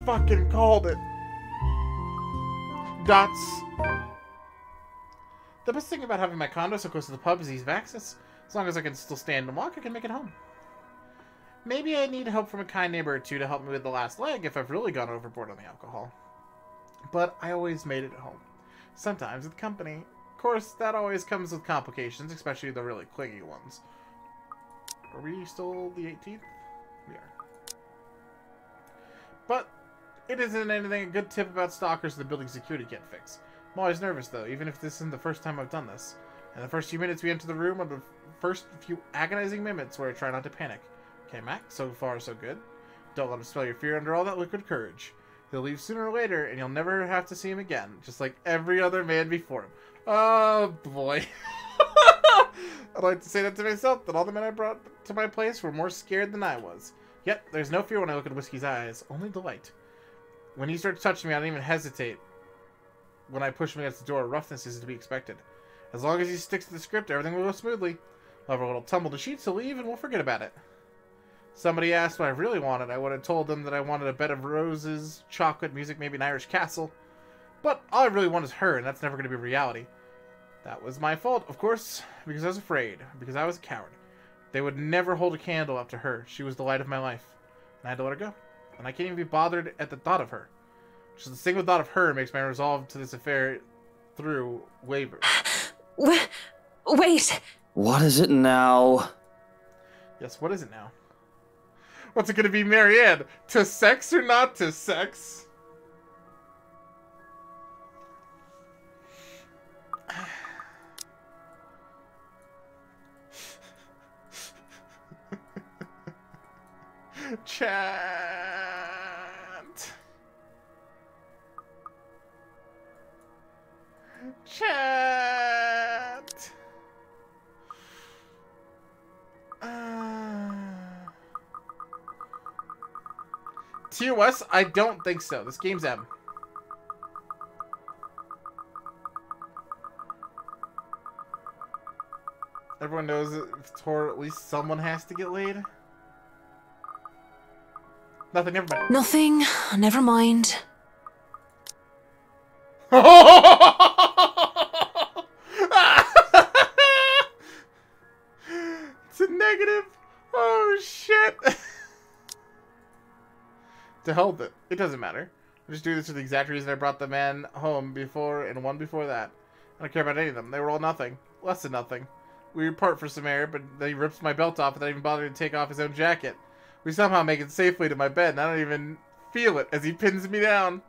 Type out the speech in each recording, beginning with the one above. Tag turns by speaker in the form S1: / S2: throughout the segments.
S1: fucking called it. Dots. The best thing about having my condo so close to the pub is ease of access. As long as I can still stand and walk, I can make it home. Maybe I need help from a kind neighbor or two to help me with the last leg if I've really gone overboard on the alcohol. But I always made it home. Sometimes with company. Of course, that always comes with complications, especially the really clingy ones. Are we still the 18th? We are. But it isn't anything a good tip about stalkers the building security can't fix. I'm always nervous, though, even if this isn't the first time I've done this. And the first few minutes we enter the room are the first few agonizing minutes where I try not to panic. Okay, Mac, so far so good. Don't let him spell your fear under all that liquid courage. He'll leave sooner or later, and you'll never have to see him again, just like every other man before him. Oh, boy. I'd like to say that to myself, that all the men I brought to my place were more scared than I was. Yet, there's no fear when I look at Whiskey's eyes, only delight. When he starts touching me, I don't even hesitate. When I push him against the door, roughness is to be expected. As long as he sticks to the script, everything will go smoothly. I'll have a little tumble to sheets, he'll leave, and we'll forget about it. Somebody asked what I really wanted. I would have told them that I wanted a bed of roses, chocolate, music, maybe an Irish castle. But all I really want is her, and that's never going to be reality. That was my fault, of course, because I was afraid, because I was a coward. They would never hold a candle up to her. She was the light of my life, and I had to let her go. And I can't even be bothered at the thought of her. Just the single thought of her makes my resolve to this affair through waver.
S2: Wait!
S3: What is it now?
S1: Yes, what is it now? What's it gonna be, Marianne? To sex or not to sex? Chant. Chant. TOS? I don't think so. This game's M. Everyone knows that if Tor, at least someone has to get laid. Nothing, never mind.
S2: Nothing, never mind.
S1: It's a negative. Oh, shit. To hell with it. It doesn't matter. I'm just doing this for the exact reason I brought the man home before and one before that. I don't care about any of them. They were all nothing. Less than nothing. We were apart for some air, but then he rips my belt off without even bothering to take off his own jacket. We somehow make it safely to my bed, and I don't even feel it as he pins me down.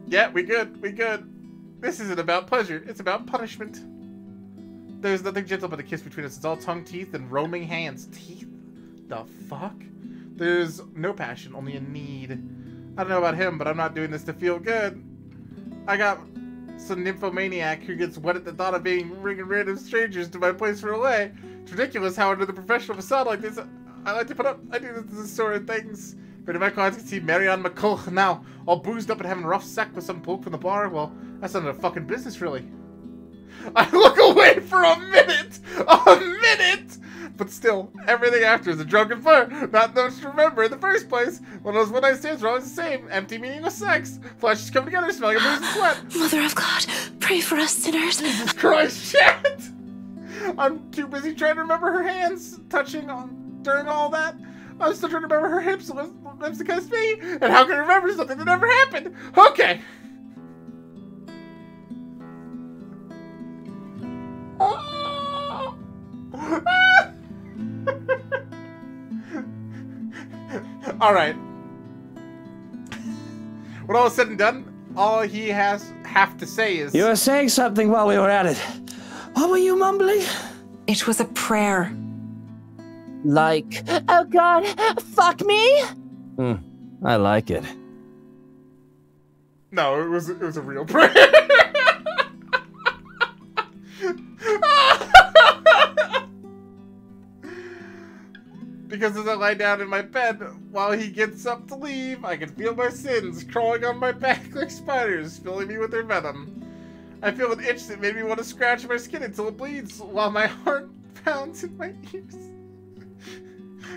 S1: Yeah, we good. We good. This isn't about pleasure. It's about punishment. There's nothing gentle but a kiss between us. It's all tongue, teeth, and roaming hands. Teeth? The fuck? There's no passion, only a need. I don't know about him, but I'm not doing this to feel good. I got some nymphomaniac who gets wet at the thought of bringing random strangers to my place for a lay. It's ridiculous how under the professional facade like this, I like to put up. I do this sort of things. But if my clients can see Marianne McCullough now, all boozed up and having a rough sack with some bloke from the bar, well, that's none of the fucking business, really. I look away for a minute! A minute! But still, everything after is a drunken fire. Not much to remember in the first place. One of those one-night stands are always the same. Empty meaningless sex. Flashes come together, smelling of booze and sweat.
S2: Mother of God, pray for us sinners.
S1: Jesus Christ, shit! I'm too busy trying to remember her hands touching on during all that. I'm still trying to remember her hips and lips to kiss me. And how can I remember something that never happened? Okay. All right. When all is said and done, all he have to say is...
S3: You were saying something while we were at it. What were you mumbling?
S2: It was a prayer.
S3: Like...
S4: Oh God, fuck me?
S3: I like it.
S1: No, it was a real prayer. Because as I lie down in my bed while he gets up to leave, I can feel my sins crawling on my back like spiders, filling me with their venom. I feel an itch that made me want to scratch my skin until it bleeds, while my heart pounds in my ears.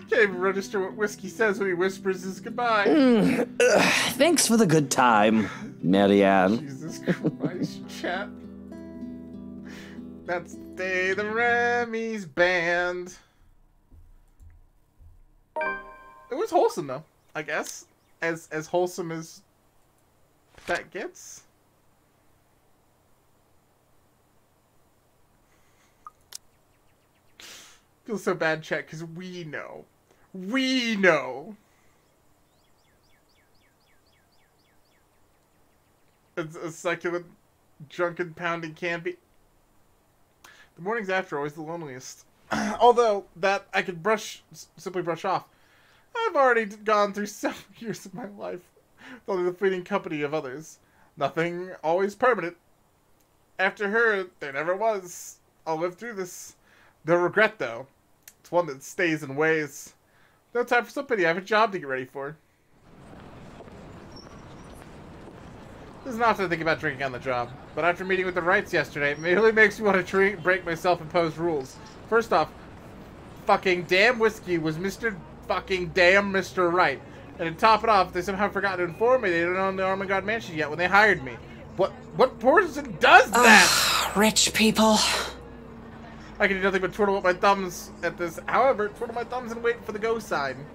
S1: Can't even register what Whiskey says when he whispers his goodbye.
S3: Thanks for the good time, Marianne.
S1: Jesus Christ, chat. That's the day the Remy's band. It was wholesome though, I guess. As wholesome as that gets. Feels so bad, chat, because we know. We know. It's a succulent, drunken pounding can't be. The mornings after are always the loneliest. Although, that I could simply brush off. I've already gone through several years of my life with only the fleeting company of others. Nothing always permanent. After her, there never was. I'll live through this. No regret, though. It's one that stays and weighs. No time for somebody. I have a job to get ready for. This isn't often I think about drinking on the job, but after meeting with the Wrights yesterday, it really makes me want to break my self-imposed rules. First off, fucking damn Whiskey was Mr. fucking damn Mr. Wright. And to top it off, they somehow forgot to inform me they didn't own the Armagod Mansion yet when they hired me. What person does that?
S2: Rich people.
S1: I can do nothing but twiddle up my thumbs at this. However, twiddle my thumbs and wait for the go sign.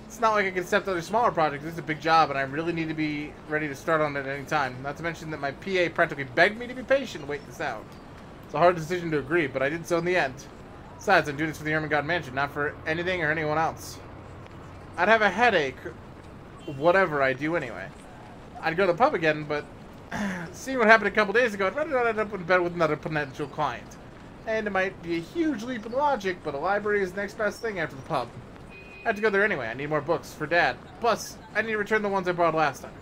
S1: It's not like I can accept other smaller projects. This is a big job, and I really need to be ready to start on it at any time. Not to mention that my PA practically begged me to be patient and wait this out. It's a hard decision to agree, but I did so in the end. Besides, I'm doing this for the Ermengarde Mansion, not for anything or anyone else. I'd have a headache, whatever I do anyway. I'd go to the pub again, but seeing what happened a couple days ago, I'd rather not end up in bed with another potential client. And it might be a huge leap in logic, but a library is the next best thing after the pub. I have to go there anyway. I need more books for Dad. Plus, I need to return the ones I brought last time.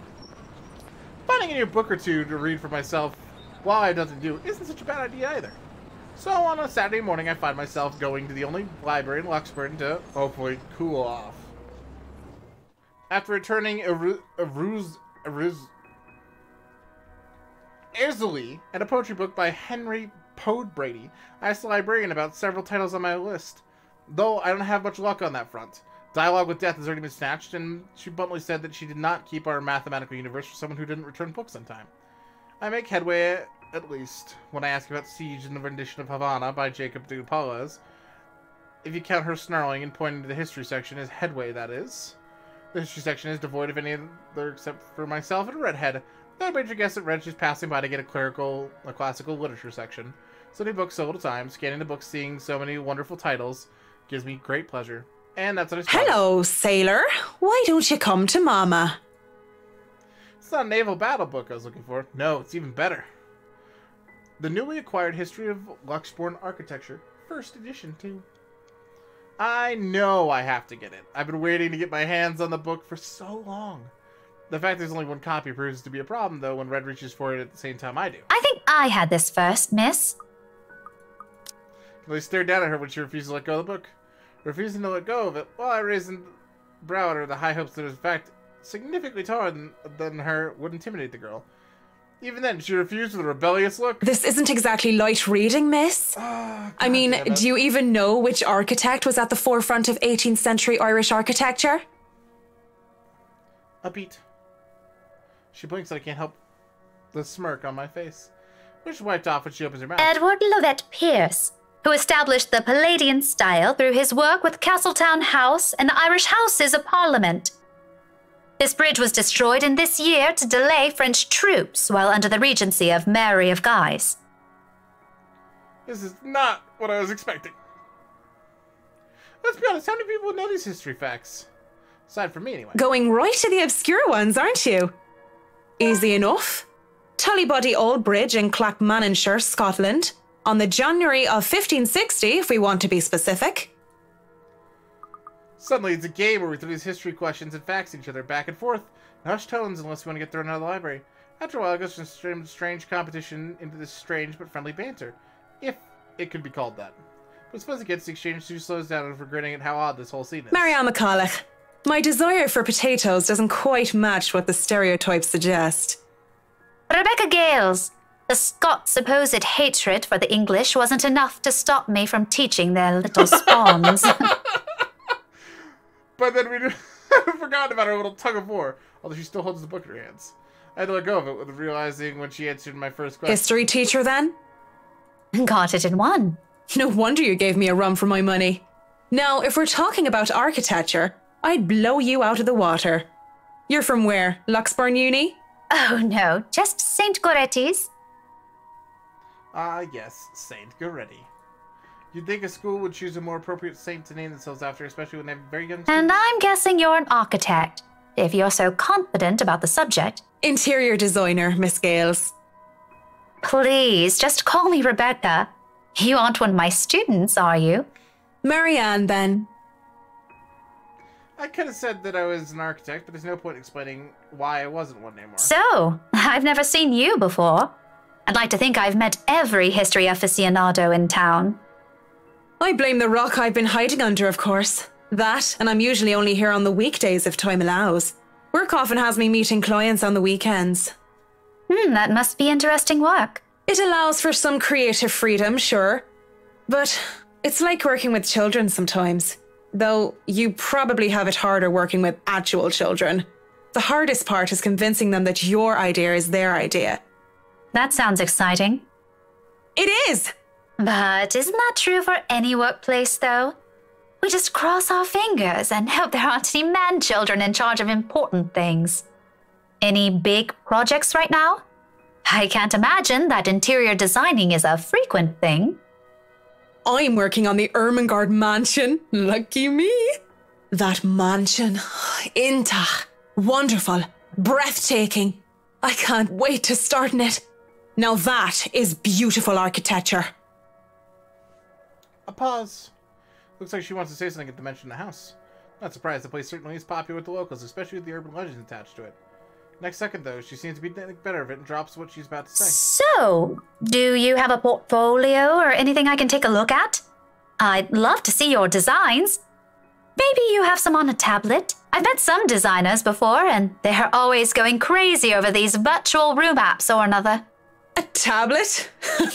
S1: Finding a new book or two to read for myself while I have nothing to do isn't such a bad idea either. So on a Saturday morning, I find myself going to the only library in Luxburn to hopefully cool off. After returning Erzuli and a poetry book by Henry Brady, I asked the librarian about several titles on my list, though I don't have much luck on that front. Dialogue with Death has already been snatched, and she bluntly said that she did not keep our mathematical universe for someone who didn't return books on time. I make headway, at least, when I ask about Siege and the rendition of Havana by Jacob de Paulez. If you count her snarling and pointing to the history section as headway, that is. The history section is devoid of any other except for myself and a redhead. Though I major guess that Red's just passing by to get a classical literature section. So many books sold at a time, scanning the books, seeing so many wonderful titles, gives me great pleasure. And that's what I started.
S2: Hello, sailor. Why don't you come to Mama?
S1: It's not a naval battle book I was looking for. No, it's even better. The newly acquired History of Luxborn Architecture, first edition, too. I know I have to get it. I've been waiting to get my hands on the book for so long. The fact there's only one copy proves to be a problem, though, when Red reaches for it at the same time I do.
S5: I think I had this first, miss.
S1: They stared down at her when she refused to let go of the book. Refusing to let go of it, while I raised a brow at her, the high hopes that, in fact, significantly taller than her would intimidate the girl. Even then, she refused with a rebellious look.
S2: This isn't exactly light reading, miss. I mean, do you even know which architect was at the forefront of 18th century Irish architecture?
S1: A beat. She blinks and I can't help the smirk on my face, which wiped off when she opens her mouth.
S5: Edward Lovett Pierce, who established the Palladian style through his work with Castletown House and the Irish Houses of Parliament. This bridge was destroyed in this year to delay French troops while under the regency of Mary of Guise.
S1: This is not what I was expecting. Let's be honest, how many people know these history facts? Aside from me, anyway.
S2: Going right to the obscure ones, aren't you? Easy enough. Tullybody Old Bridge in Clackmannanshire, Scotland, on the January of 1560, if we want to be specific.
S1: Suddenly, it's a game where we throw these history questions and facts at each other back and forth. Hush tones unless we want to get thrown out of the library. After a while, it goes from strange competition into this strange but friendly banter. If it could be called that. But suppose it gets the exchange too slows down and regretting at how odd this whole scene is.
S2: Marianne McCulloch, my desire for potatoes doesn't quite match what the stereotypes suggest.
S5: Rebecca Gales, the Scots' supposed hatred for the English wasn't enough to stop me from teaching their little spawns.
S1: But then we forgotten about her little tug of war, although she still holds the book in her hands. I had to let go of it with realizing when she answered my first question.
S2: History teacher, then?
S5: Got it in one.
S2: No wonder you gave me a run for my money. Now, if we're talking about architecture, I'd blow you out of the water. You're from where? Luxburn Uni?
S5: Oh no, just St. Goretti's.
S1: Ah, yes, Saint Goretti. You'd think a school would choose a more appropriate saint to name themselves after, especially when they have very young students.
S5: And I'm guessing you're an architect, if you're so confident about the subject.
S2: Interior designer, Miss Gales.
S5: Please, just call me Rebecca. You aren't one of my students, are you?
S2: Marianne, then.
S1: I could have said that I was an architect, but there's no point explaining why I wasn't one anymore.
S5: So, I've never seen you before. I'd like to think I've met every history aficionado in town.
S2: I blame the rock I've been hiding under, of course. That, and I'm usually only here on the weekdays if time allows. Work often has me meeting clients on the weekends.
S5: That must be interesting work.
S2: It allows for some creative freedom, sure. But it's like working with children sometimes. Though you probably have it harder working with actual children. The hardest part is convincing them that your idea is their idea.
S5: That sounds exciting.
S2: It is!
S5: But isn't that true for any workplace, though? We just cross our fingers and hope there aren't any man-children in charge of important things. Any big projects right now? I can't imagine that interior designing is a frequent thing.
S2: I'm working on the Ermengarde mansion. Lucky me. That mansion. Intach. Wonderful. Breathtaking. I can't wait to start in it. Now that is beautiful architecture.
S1: A pause. Looks like she wants to say something at the mention of the house. Not surprised, the place certainly is popular with the locals, especially with the urban legends attached to it. Next second, though, she seems to be thinking better of it and drops what she's about to say.
S5: So, do you have a portfolio or anything I can take a look at? I'd love to see your designs. Maybe you have some on a tablet. I've met some designers before, and they're always going crazy over these virtual room apps or another.
S2: A tablet?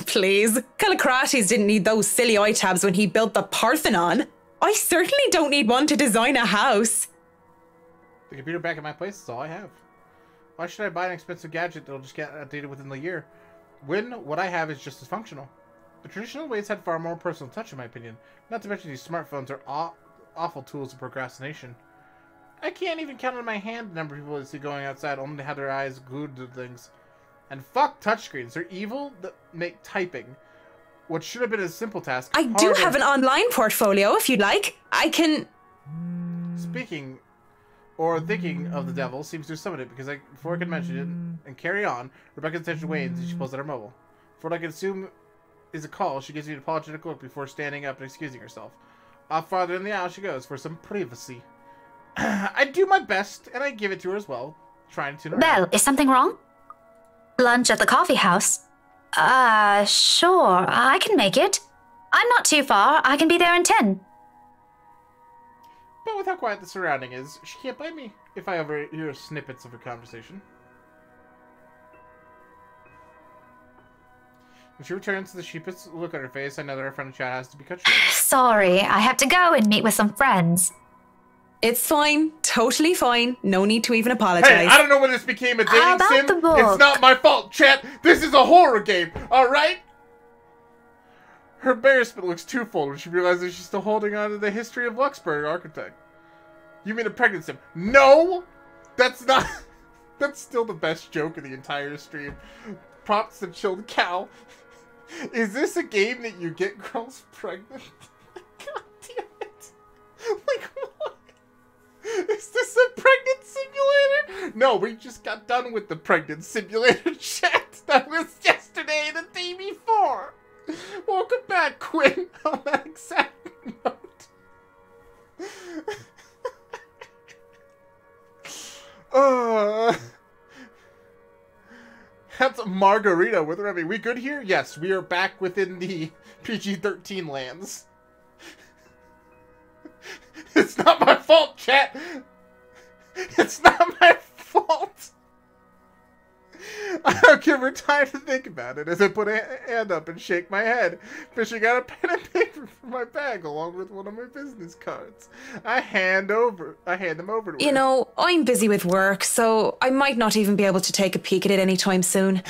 S2: Please. Callicrates didn't need those silly iTabs when he built the Parthenon. I certainly don't need one to design a house.
S1: The computer back at my place is all I have. Why should I buy an expensive gadget that'll just get outdated within the year, when what I have is just as functional? The traditional ways had far more personal touch, in my opinion. Not to mention these smartphones are awful tools of procrastination. I can't even count on my hand the number of people I see going outside only to have their eyes glued to things. And fuck touchscreens. They're evil that make typing what should have been a simple task
S2: I do
S1: harder.
S2: have an online portfolio, if you'd like. I can...
S1: Speaking or thinking of the devil seems to have summoned it because before I could mention it and carry on, Rebecca's attention wanes and she pulls out her mobile. For what I can assume is a call, she gives me an apologetic look before standing up and excusing herself. Off farther in the aisle she goes for some privacy. I do my best and I give it to her as well, trying to tune her
S5: Belle,
S1: out.
S5: is something wrong? Lunch at the coffee house? Sure, I can make it. I'm not too far. I can be there in 10.
S1: But with how quiet the surrounding is, she can't blame me if I overhear snippets of her conversation. When she returns to the sheepish look on her face, I know that our friend chat has to be cut short.
S5: Sorry, I have to go and meet with some friends.
S2: It's fine. Totally fine. No need to even apologize.
S1: Hey, I don't know when this became a dating
S5: About
S1: sim.
S5: the book.
S1: It's not my fault, chat. This is a horror game, alright? Her embarrassment looks twofold when she realizes she's still holding on to the history of Luxburg architect. You mean a pregnant sim? No! That's not... That's still the best joke of the entire stream. Props to Chilled Cow. Is this a game that you get girls pregnant? God damn it. Like, what? Is this a pregnant simulator? No, we just got done with the pregnant simulator chat. That was yesterday and the day before. Welcome back, Quinn, on that exact note. That's Margarita with Remy. We good here? Yes, we are back within the PG-13 lands. It's not my fault, chat. It's not my fault. Okay. give her time to think about it as I put a hand up and shake my head, fishing out a pen and paper from my bag along with one of my business cards. I hand them over to her.
S2: You know, I'm busy with work, so I might not even be able to take a peek at it anytime soon.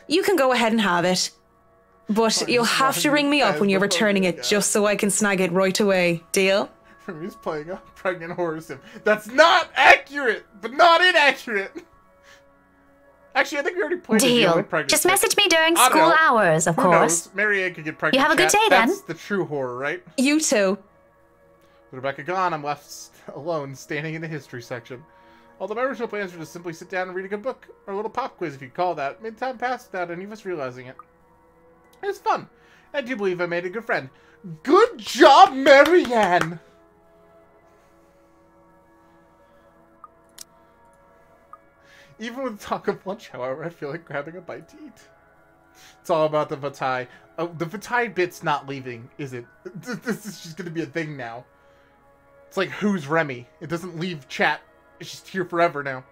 S2: You can go ahead and have it. But you'll have to ring me up when you're returning it just so I can snag it right away. Deal?
S1: Remy's playing a pregnant horror sim. That's not accurate, but not inaccurate. Actually, I think we already played
S5: Deal. Just message me during school hours, of course.
S1: Mary-Ann could get pregnant.
S5: You have a good day, then.
S1: That's the true horror, right?
S2: You too.
S1: With Rebecca gone, I'm left alone, standing in the history section. Although my original plans were to simply sit down and read a good book, or a little pop quiz if you call that, made time pass without any of us realizing it. It was fun. I do believe I made a good friend. Good job, Mary-Ann! Even with talk of lunch, however, I feel like grabbing a bite to eat. It's all about the Vitae. Oh, the Vitae bit's not leaving, is it? This is just going to be a thing now. It's like, who's Remy? It doesn't leave chat. It's just here forever now.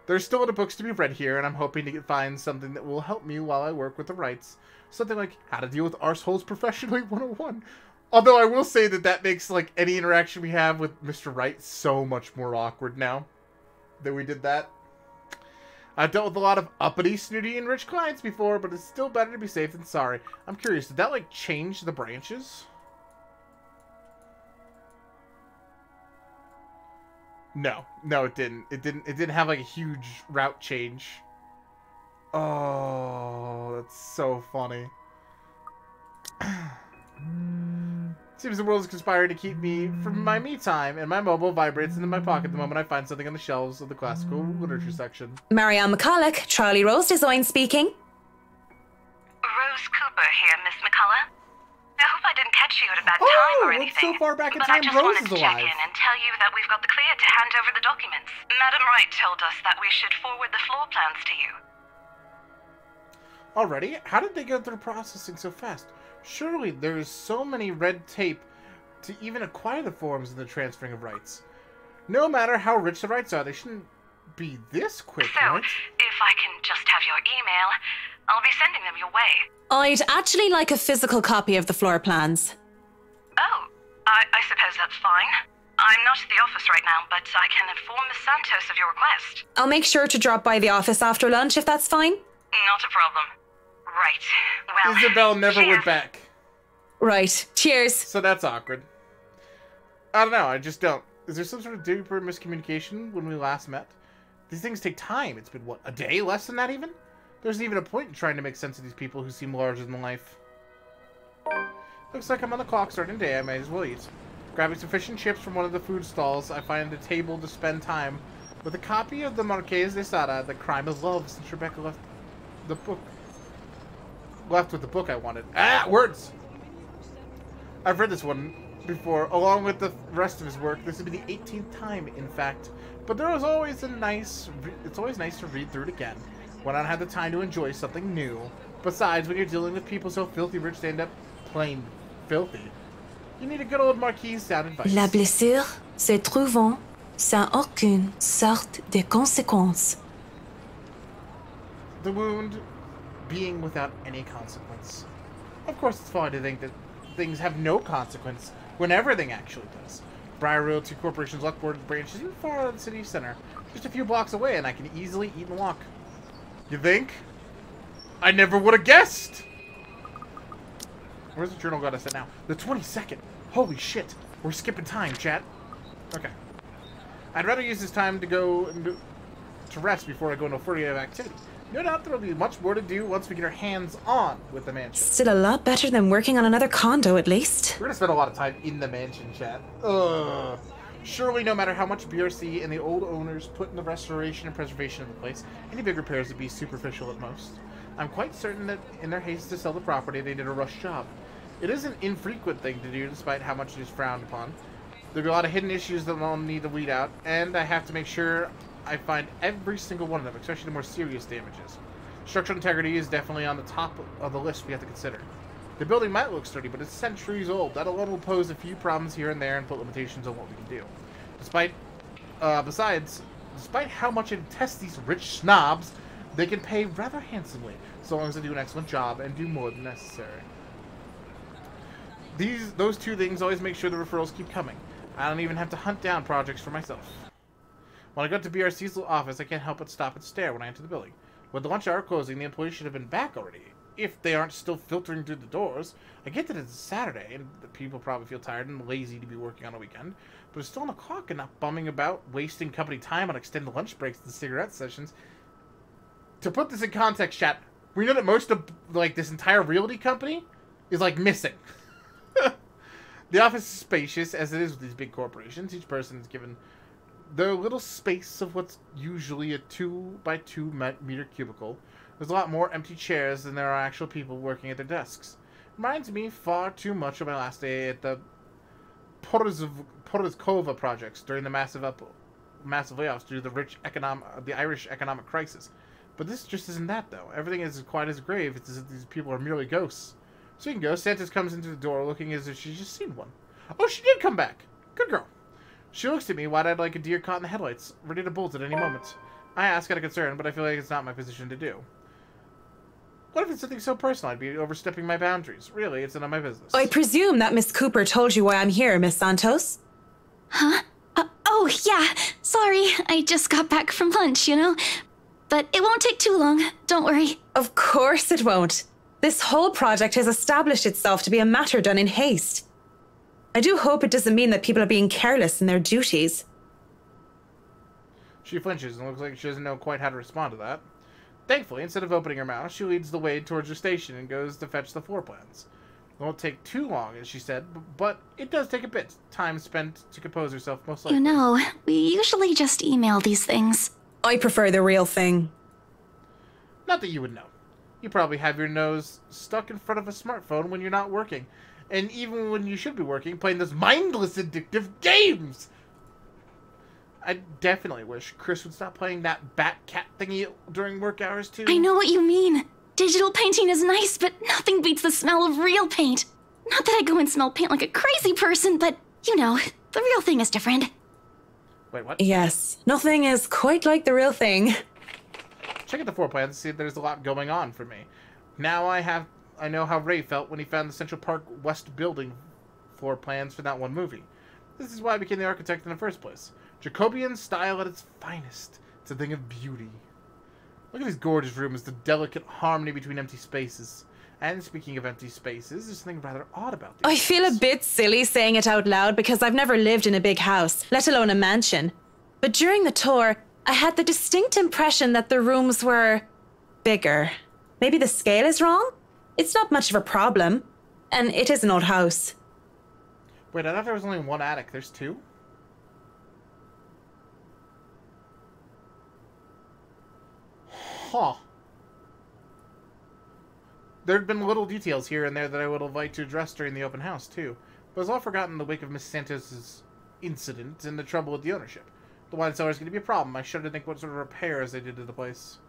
S1: There's still other books to be read here, and I'm hoping to find something that will help me while I work with the rights. Something like How to Deal with Arseholes Professionally 101. Although I will say that makes, like, any interaction we have with Mr. Wright so much more awkward now that we did that. I've dealt with a lot of uppity, snooty, and rich clients before, but it's still better to be safe than sorry. I'm curious, did that, like, change the branches? No, it didn't. It didn't have, like, a huge route change. Oh, that's so funny. Seems the world is conspiring to keep me from my me time, and my mobile vibrates into my pocket the moment I find something on the shelves of the classical literature section.
S2: Marianne McCulloch, Charlie Rose Design speaking.
S6: Rose Cooper here, Miss McCullough. I hope I didn't catch you at a bad time or anything.
S1: So far back in
S6: but
S1: time,
S6: I just
S1: Rose
S6: wanted
S1: is
S6: to check
S1: alive.
S6: in and tell you that we've got the clear to hand over the documents. Madam Wright told us that we should forward the floor plans to you.
S1: Already? How did they go through processing so fast? Surely there is so many red tape to even acquire the forms in the transferring of rights. No matter how rich the rights are, they shouldn't be this quick,
S6: so,
S1: right?
S6: if I can just have your email, I'll be sending them your way.
S2: I'd actually like a physical copy of the floor plans.
S6: Oh, I suppose that's fine. I'm not at the office right now, but I can inform Miss Santos of your request.
S2: I'll make sure to drop by the office after lunch if that's fine.
S6: Not a problem. Right. Well,
S1: Isabel never
S6: cheers.
S1: went back.
S2: Right. Cheers.
S1: So that's awkward. I don't know, I just don't. Is there some sort of deeper miscommunication when we last met? These things take time. It's been, what, a day? Less than that even? There's even a point in trying to make sense of these people who seem larger than life. Looks like I'm on the clock starting day. I might as well eat. Grabbing some fish and chips from one of the food stalls, I find a table to spend time with a copy of the Marqués de Sade, The Crime of Love, since Rebecca left the book. Left with the book I wanted. Ah, words! I've read this one before, along with the rest of his work. This would be the 18th time, in fact. But there was always it's always nice to read through it again, when I had the time to enjoy something new. Besides, when you're dealing with people so filthy rich they end up plain filthy, you need a good old Marquis sound advice.
S2: La blessure se trouvant sans aucune sorte de conséquence.
S1: The wound being without any consequence. Of course, it's funny to think that things have no consequence when everything actually does. Briar Realty Corporation's Luckboard branch isn't far out of the city center, just a few blocks away, and I can easily eat and walk. You think? I never would have guessed! Where's the journal got us at now? The 22nd! Holy shit! We're skipping time, chat. Okay. I'd rather use this time to go to rest before I go into a flurry of activity. No doubt there will be much more to do once we get our hands on with the mansion.
S2: Still a lot better than working on another condo, at least.
S1: We're gonna spend a lot of time in the mansion, chat. Ugh. Surely, no matter how much BRC and the old owners put in the restoration and preservation of the place, any big repairs would be superficial at most. I'm quite certain that in their haste to sell the property, they did a rush job. It is an infrequent thing to do, despite how much it is frowned upon. There'll be a lot of hidden issues that I'll need to weed out, and I have to make sure I find every single one of them, especially the more serious damages. Structural integrity is definitely on the top of the list we have to consider. The building might look sturdy, but it's centuries old. That alone will pose a few problems here and there and put limitations on what we can do. Besides, despite how much I detest these rich snobs, They can pay rather handsomely, so long as they do an excellent job and do more than necessary. Those two things always make sure the referrals keep coming. I don't even have to hunt down projects for myself. When I got to BRC's little office, I can't help but stop and stare when I enter the building. With the lunch hour closing, the employees should have been back already, if they aren't still filtering through the doors. I get that it's a Saturday, and the people probably feel tired and lazy to be working on a weekend, but it's still on the clock and not bumming about, wasting company time on extended lunch breaks and cigarette sessions. To put this in context, chat, we know that most of, like, this entire realty company is, like, missing. The office is spacious, as it is with these big corporations. Each person is given their little space of what's usually a 2x2 meter cubicle. There's a lot more empty chairs than there are actual people working at their desks. Reminds me far too much of my last day at the Porizkova projects during the massive layoffs due to the Irish economic crisis. But this just isn't that, though. Everything is as quiet as a grave. It's as if these people are merely ghosts. Speaking of ghosts, Santos comes into the door looking as if she's just seen one. Oh, she did come back. Good girl. She looks at me wide-eyed like a deer caught in the headlights, ready to bolt at any moment. I ask out of concern, but I feel like it's not my position to do. What if it's something so personal I'd be overstepping my boundaries? Really, it's none of my business.
S2: I presume that Miss Cooper told you why I'm here, Miss Santos?
S7: Huh? Oh, yeah. Sorry, I just got back from lunch, you know? But it won't take too long, don't worry.
S2: Of course it won't. This whole project has established itself to be a matter done in haste. I do hope it doesn't mean that people are being careless in their duties.
S1: She flinches and looks like she doesn't know quite how to respond to that. Thankfully, instead of opening her mouth, she leads the way towards her station and goes to fetch the floor plans. It won't take too long, as she said, but it does take a bit. Time spent to compose herself, most likely.
S7: You know, we usually just email these things.
S2: I prefer the real thing.
S1: Not that you would know. You probably have your nose stuck in front of a smartphone when you're not working. And even when you should be working, playing those mindless, addictive games! I definitely wish Chris would stop playing that bat-cat thingy during work hours, too.
S7: I know what you mean. Digital painting is nice, but nothing beats the smell of real paint. Not that I go and smell paint like a crazy person, but, you know, the real thing is different.
S1: Wait, what?
S2: Yes, nothing is quite like the real thing.
S1: Check out the floor plans and see if there's a lot going on for me. Now I know how Ray felt when he found the Central Park West building floor plans for that one movie. This is why I became the architect in the first place. Jacobean style at its finest. It's a thing of beauty. Look at these gorgeous rooms, the delicate harmony between empty spaces. And speaking of empty spaces, there's something rather odd about these.
S2: I feel a bit silly saying it out loud because I've never lived in a big house, let alone a mansion. But during the tour, I had the distinct impression that the rooms were bigger. Maybe the scale is wrong? It's not much of a problem. And it is an old house.
S1: Wait, I thought there was only one attic. There's two? Huh. There had been little details here and there that I would have liked to address during the open house, too. But it was all forgotten in the wake of Miss Santos' incident and the trouble with the ownership. The wine cellar is going to be a problem. I shudder to think what sort of repairs they did to the place.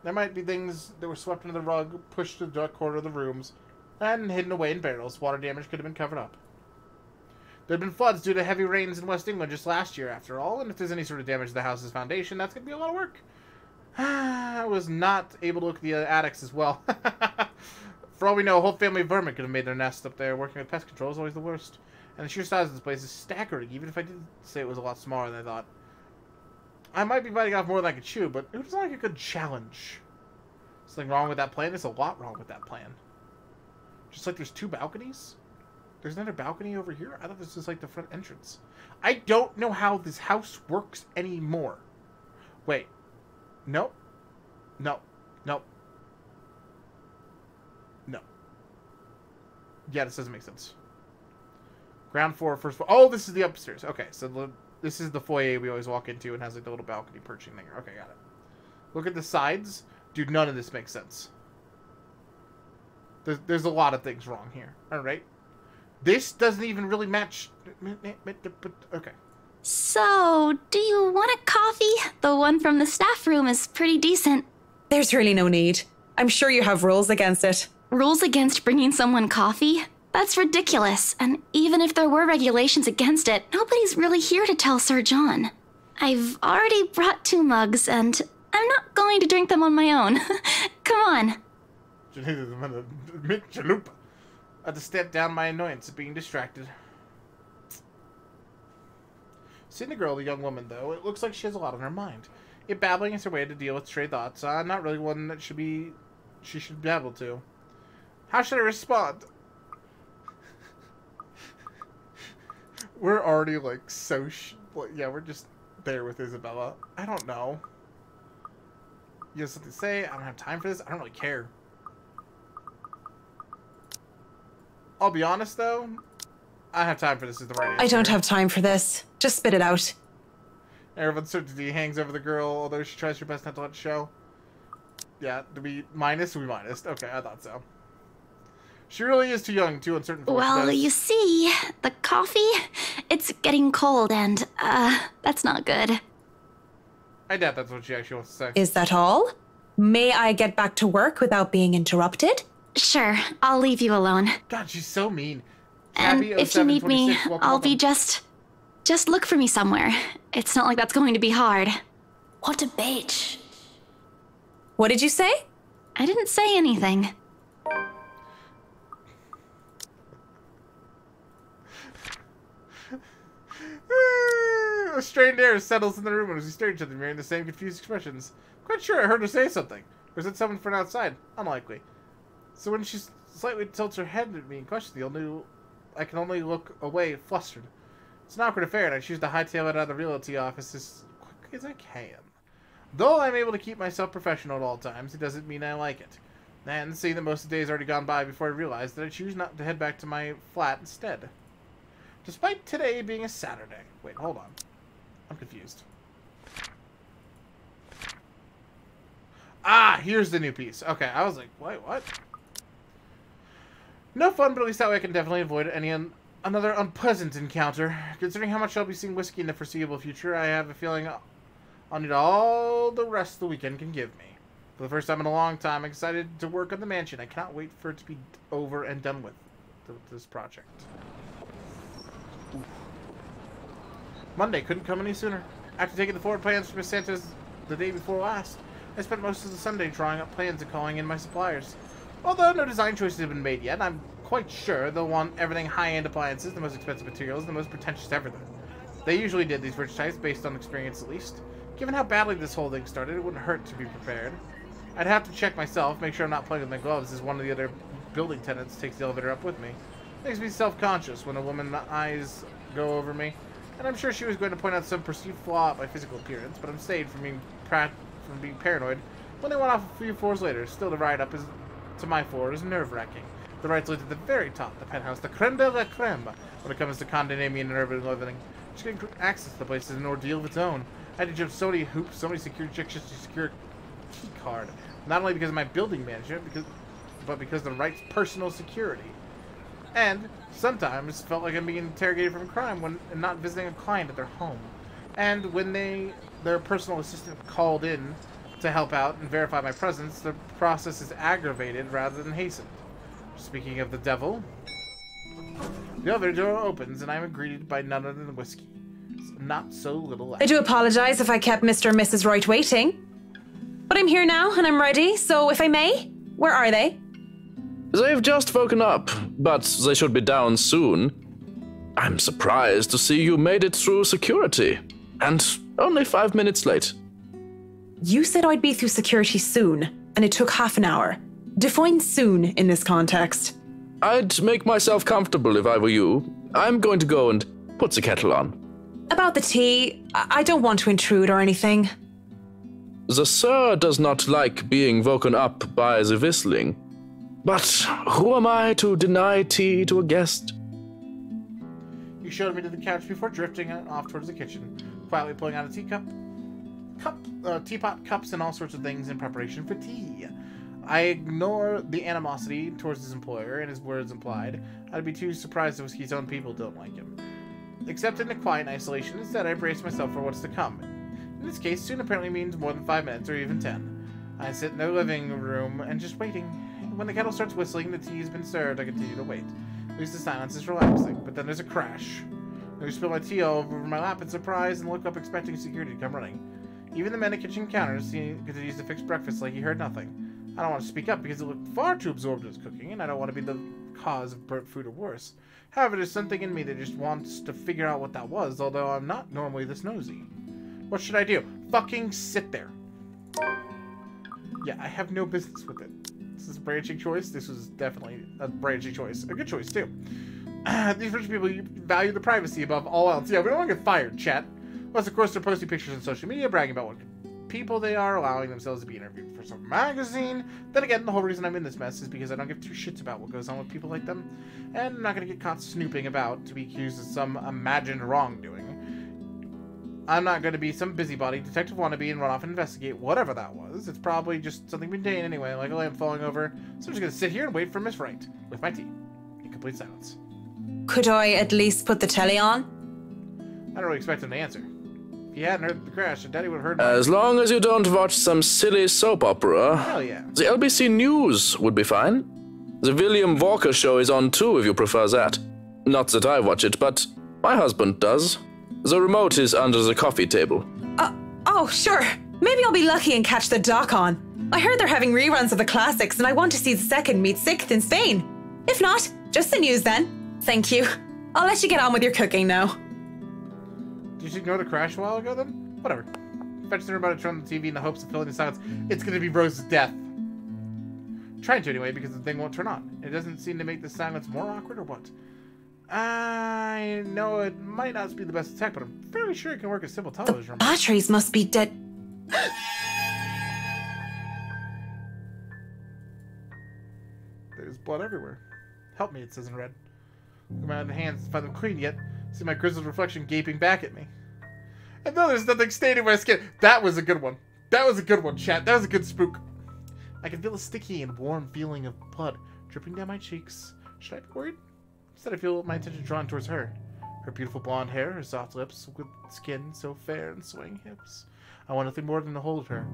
S1: There might be things that were swept under the rug, pushed to the dark corner of the rooms, and hidden away in barrels. Water damage could have been covered up. There had been floods due to heavy rains in West England just last year, after all, and if there's any sort of damage to the house's foundation, that's going to be a lot of work. I was not able to look at the attics as well. For all we know, a whole family of vermin could have made their nest up there. Working with pest control is always the worst. And the sheer size of this place is staggering, even if I did say it was a lot smaller than I thought. I might be biting off more than I could chew, but it was like a good challenge. Something wrong with that plan? There's a lot wrong with that plan. Just like there's two balconies? There's another balcony over here? I thought this was like the front entrance. I don't know how this house works anymore. Wait. Nope. Nope. Nope. No. Yeah, this doesn't make sense. Ground floor, first floor. Oh, this is the upstairs. Okay, so this is the foyer we always walk into and has like the little balcony perching there. Okay, got it. Look at the sides. Dude, none of this makes sense. There's a lot of things wrong here. Alright. This doesn't even really match. Okay.
S7: So, do you want a coffee? The one from the staff room is pretty decent.
S2: There's really no need. I'm sure you have rules against it.
S7: Rules against bringing someone coffee? That's ridiculous. And even if there were regulations against it, nobody's really here to tell Sir John. I've already brought 2 mugs, and I'm not going to drink them on my own. Come on.
S1: I had to step down my annoyance at being distracted. Seeing the girl, the young woman, though, it looks like she has a lot on her mind. Yet babbling is her way to deal with stray thoughts. Not really one that she should babble to. How should I respond? We're already, like, so yeah, we're just there with Isabella. I don't know. You have something to say? I don't have time for this. I don't really care. I'll be honest, though. I have time for this is the right answer.
S2: I don't have time for this. Just spit it out.
S1: Air of uncertainty hangs over the girl, although she tries her best not to let it show. Yeah, do we minus? We minus. Okay, I thought so. She really is too young, too uncertain for what she
S7: Well,
S1: does.
S7: you see, the coffee, it's getting cold and, that's not good.
S1: I doubt that's what she actually wants to say.
S2: Is that all? May I get back to work without being interrupted?
S7: Sure, I'll leave you alone.
S1: God, she's so mean.
S7: And
S1: Abby,
S7: if you need me,
S1: 0726, welcome,
S7: I'll be
S1: welcome.
S7: just look for me somewhere. It's not like that's going to be hard.
S4: What a bitch.
S2: What did you say?
S7: I didn't say anything.
S1: A strained air settles in the room as we stare at each other, mirroring the same confused expressions. Quite sure I heard her say something. Or is it someone from outside? Unlikely. So when she slightly tilts her head at me and questions me, I can only look away, flustered. It's an awkward affair, and I choose to hightail it out of the realty office as quickly as I can. Though I'm able to keep myself professional at all times, it doesn't mean I like it. And seeing that most of the day has already gone by before I realize that I choose not to head back to my flat instead. Despite today being a Saturday. Wait, hold on. I'm confused. Ah, here's the new piece. Okay, I was like, wait, what? No fun, but at least that way I can definitely avoid another unpleasant encounter. Considering how much I'll be seeing whiskey in the foreseeable future, I have a feeling I'll need all the rest the weekend can give me. For the first time in a long time, I'm excited to work on the mansion. I cannot wait for it to be over and done with this project. Monday couldn't come any sooner. After taking the forward plans for Miss Santa's the day before last, I spent most of the Sunday drawing up plans and calling in my suppliers. Although no design choices have been made yet, I'm quite sure they'll want everything high-end appliances, the most expensive materials, the most pretentious everything. They usually did these fridge types based on experience at least. Given how badly this whole thing started, it wouldn't hurt to be prepared. I'd have to check myself, make sure I'm not playing with my gloves as one of the other building tenants takes the elevator up with me. Makes me self-conscious when a woman's eyes go over me. And I'm sure she was going to point out some perceived flaw at my physical appearance, but I'm saved from being paranoid when they went off a few floors later. Still, the ride up to my floor is nerve-wracking. The ride's lit at the very top, the penthouse, the creme de la creme, when it comes to condominium and urban living. Just getting access to the place is an ordeal of its own. I had to jump so many hoops, so many security checks just to secure a key card. Not only because of my building management, but because of the right's personal security. And sometimes felt like I'm being interrogated from crime when not visiting a client at their home. And when their personal assistant called in to help out and verify my presence, the process is aggravated rather than hastened. Speaking of the devil, the elevator door opens and I am greeted by none other than whiskey. It's not so little.
S2: I do apologize if I kept Mr. and Mrs. Wright waiting. But I'm here now and I'm ready, so if I may, where are they?
S8: They've just woken up, but they should be down soon. I'm surprised to see you made it through security, and only 5 minutes late.
S2: You said I'd be through security soon, and it took half an hour. Define soon in this context.
S8: I'd make myself comfortable if I were you. I'm going to go and put the kettle on.
S2: About the tea, I don't want to intrude or anything.
S8: The sir does not like being woken up by the whistling. But who am I to deny tea to a guest?
S1: You showed me to the couch before drifting off towards the kitchen, quietly pulling out a teapot, cups, and all sorts of things in preparation for tea. I ignore the animosity towards his employer and his words implied. I'd be too surprised if Whiskey's own people don't like him. Except in the quiet isolation, instead I brace myself for what's to come. In this case, soon apparently means more than 5 minutes or even 10. I sit in the living room and just waiting. When the kettle starts whistling, the tea has been served, I continue to wait. At least the silence is relaxing, but then there's a crash. I spill my tea all over my lap in surprise and look up expecting security to come running. Even the men at kitchen counters continues to fix breakfast like he heard nothing. I don't want to speak up because it looked far too absorbed in his cooking, and I don't want to be the cause of burnt food or worse. However, there's something in me that just wants to figure out what that was, although I'm not normally this nosy. What should I do? Fucking sit there. Yeah, I have no business with it. This is a branching choice. This was definitely a branching choice. A good choice, too. These rich people value the privacy above all else. Yeah, we don't want to get fired, chat. Plus, of course, they're posting pictures on social media, bragging about what people they are, allowing themselves to be interviewed for some magazine. Then again, the whole reason I'm in this mess is because I don't give two shits about what goes on with people like them. And I'm not going to get caught snooping about to be accused of some imagined wrongdoing. I'm not going to be some busybody, detective wannabe, and run off and investigate whatever that was. It's probably just something mundane anyway, like a lamp falling over. So I'm just going to sit here and wait for Miss Wright, with my tea, in complete silence.
S2: Could I at least put the telly on?
S1: I don't really expect him to answer. If he hadn't heard the crash, Daddy would have heard
S8: As long as you don't watch some silly soap opera,
S1: hell yeah.
S8: the LBC News would be fine. The William Walker Show is on too if you prefer that. Not that I watch it, but my husband does. The remote is under the coffee table.
S2: Oh, sure. Maybe I'll be lucky and catch the doc on. I heard they're having reruns of the classics and I want to see the second meet sixth in Spain. If not, just the news then. Thank you. I'll let you get on with your cooking now.
S1: Did you just ignore the crash a while ago then? Whatever. Fetch her about to turn on the TV in the hopes of filling the silence. It's gonna be Rose's death. Trying to anyway, because the thing won't turn on. It doesn't seem to make the silence more awkward or what? I know it might not be the best tech, but I'm fairly sure it can work as simple television remote.
S2: Batteries must be dead.
S1: There's blood everywhere. Help me, it says in red. Look at my hands to find them clean yet. See my grizzled reflection gaping back at me. And though there's nothing staining my skin. That was a good one. That was a good one, chat. That was a good spook. I can feel a sticky and warm feeling of blood dripping down my cheeks. Should I be worried? Instead, I feel my attention drawn towards her. Her beautiful blonde hair, her soft lips, with skin so fair and swaying hips. I want nothing more than to hold her,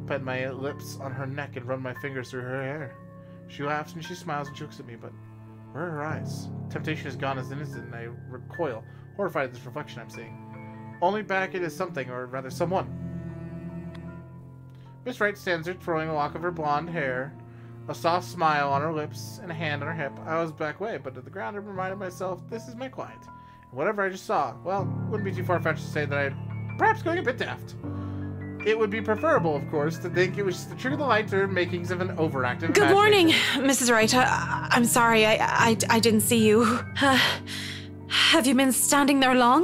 S1: pet my lips on her neck and run my fingers through her hair. She laughs and she smiles and she looks at me, but where are her eyes? Temptation is gone as an instant, and I recoil, horrified at this reflection I'm seeing. Only back it is something, or rather someone. Miss Wright stands there, twirling a lock of her blonde hair, a soft smile on her lips, and a hand on her hip. I was back way, but at the ground I reminded myself, this is my client. And whatever I just saw, well, it wouldn't be too far-fetched to say that I'm perhaps going a bit daft. It would be preferable, of course, to think it was just the trick of the light or makings of an overactive
S2: Good morning, Mrs. Wright. I'm sorry, I didn't see you. Have you been standing there long?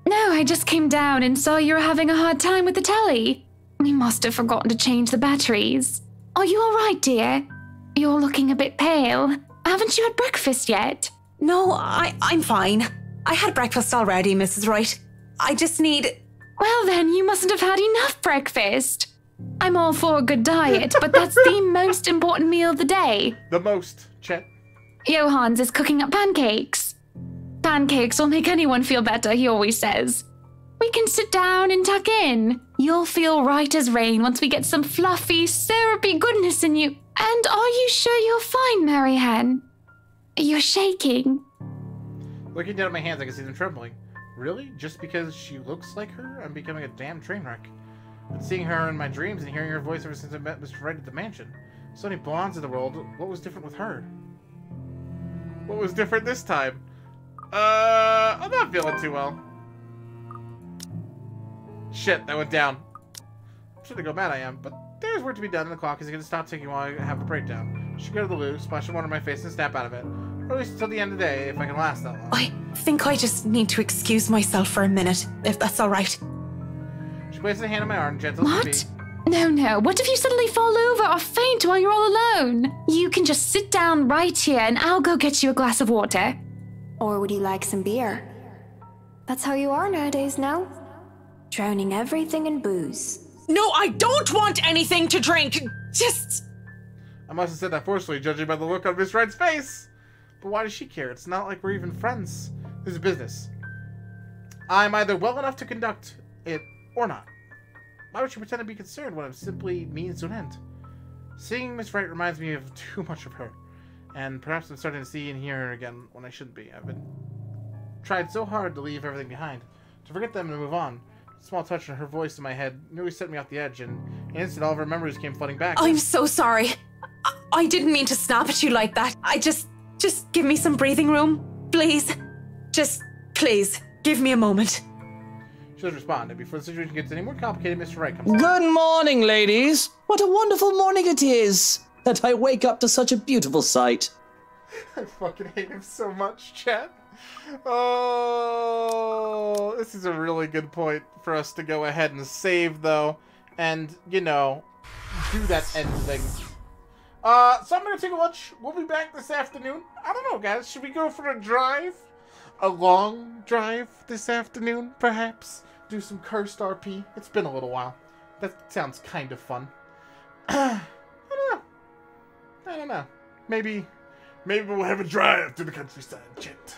S7: No, I just came down and saw you were having a hard time with the telly. We must have forgotten to change the batteries. Are you all right, dear? You're looking a bit pale. Haven't you had breakfast yet?
S2: No, I'm fine. I had breakfast already, Mrs. Wright. I just need...
S7: Well then, you mustn't have had enough breakfast. I'm all for a good diet, but that's the most important meal of the day.
S1: The most, Chet.
S7: Johans is cooking up pancakes. Pancakes will make anyone feel better, he always says. We can sit down and tuck in. You'll feel right as rain once we get some fluffy, syrupy goodness in you. And are you sure you're fine, Marianne? You're shaking.
S1: Looking down at my hands, I can see them trembling. Really? Just because she looks like her? I'm becoming a damn train wreck. But seeing her in my dreams and hearing her voice ever since I met Mr. Wright at the mansion. So many blondes in the world. What was different with her? What was different this time? I'm not feeling too well. Shit, that went down. I'm sure to go mad I am, but there's work to be done and the clock is going to stop ticking while I have a breakdown. I should go to the loo, splash some water on my face and snap out of it. Or at least until the end of the day, if I can last that long.
S2: I think I just need to excuse myself for a minute, if that's all right.
S1: She places a hand on my arm, gentle as
S7: What? No. What if you suddenly fall over or faint while you're all alone? You can just sit down right here and I'll go get you a glass of water.
S4: Or would you like some beer? That's how you are nowadays now. Drowning everything in booze.
S2: No, I don't want anything to drink. Just...
S1: I must have said that forcefully, judging by the look on Miss Wright's face. But why does she care? It's not like we're even friends. This is business. I'm either well enough to conduct it or not. Why would she pretend to be concerned when I'm simply means to an end? Seeing Miss Wright reminds me of too much of her. And perhaps I'm starting to see and hear her again when I shouldn't be. I've been tried so hard to leave everything behind. To forget them and move on. small touch in her voice in my head nearly set me off the edge, and in an instant all of her memories came flooding back.
S2: I'm so sorry. I didn't mean to snap at you like that. Just give me some breathing room, please. Just, please, give me a moment.
S1: She doesn't respond, and before the situation gets any more complicated, Mr. Wright comes in.
S3: Good morning, ladies. What a wonderful morning it is that I wake up to such a beautiful sight.
S1: I fucking hate him so much, chat. Oh, this is a really good point for us to go ahead and save, though, and, you know, do that end thing. So I'm gonna take a lunch. We'll be back this afternoon. I don't know, guys. Should we go for a drive? A long drive this afternoon, perhaps? Do some cursed RP? It's been a little while. That sounds kind of fun. I don't know. Maybe we'll have a drive to the countryside, chat.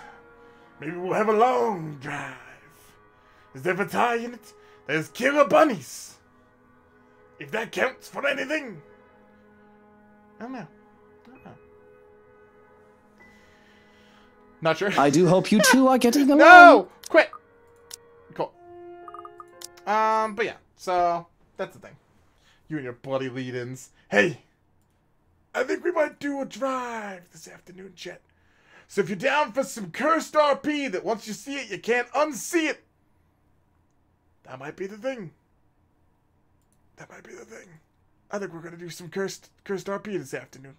S1: Maybe we'll have a long drive. Is there a tie in it? There's killer bunnies. If that counts for anything. I don't know. Not sure.
S3: I do hope you two are getting along.
S1: No! Quit! Cool. But yeah, so that's the thing. You and your bloody lead-ins. Hey! I think we might do a drive this afternoon, chat. So if you're down for some cursed RP that once you see it, you can't unsee it, that might be the thing. That might be the thing. I think we're going to do some cursed RP this afternoon.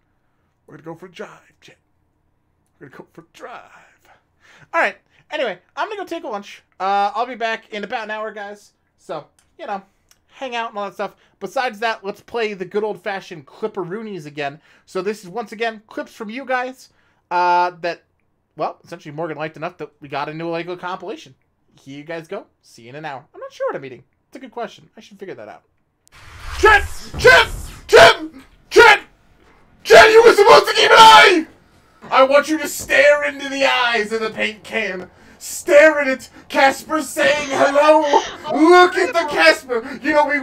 S1: We're going to go for a drive, chat. We're going to go for a drive. Alright, anyway, I'm going to go take a lunch. I'll be back in about an hour, guys. So, you know, hang out and all that stuff. Besides that, let's play the good old-fashioned Clipperoonies again. So this is, once again, clips from you guys that, well, essentially Morgan liked enough that we got into a Lego compilation. Here you guys go. See you in an hour. I'm not sure what I'm eating. It's a good question. I should figure that out. Chet, you were supposed to keep an eye! I want you to stare into the eyes of the paint can. Stare at it. Casper's saying hello. Look at the Casper. You know, we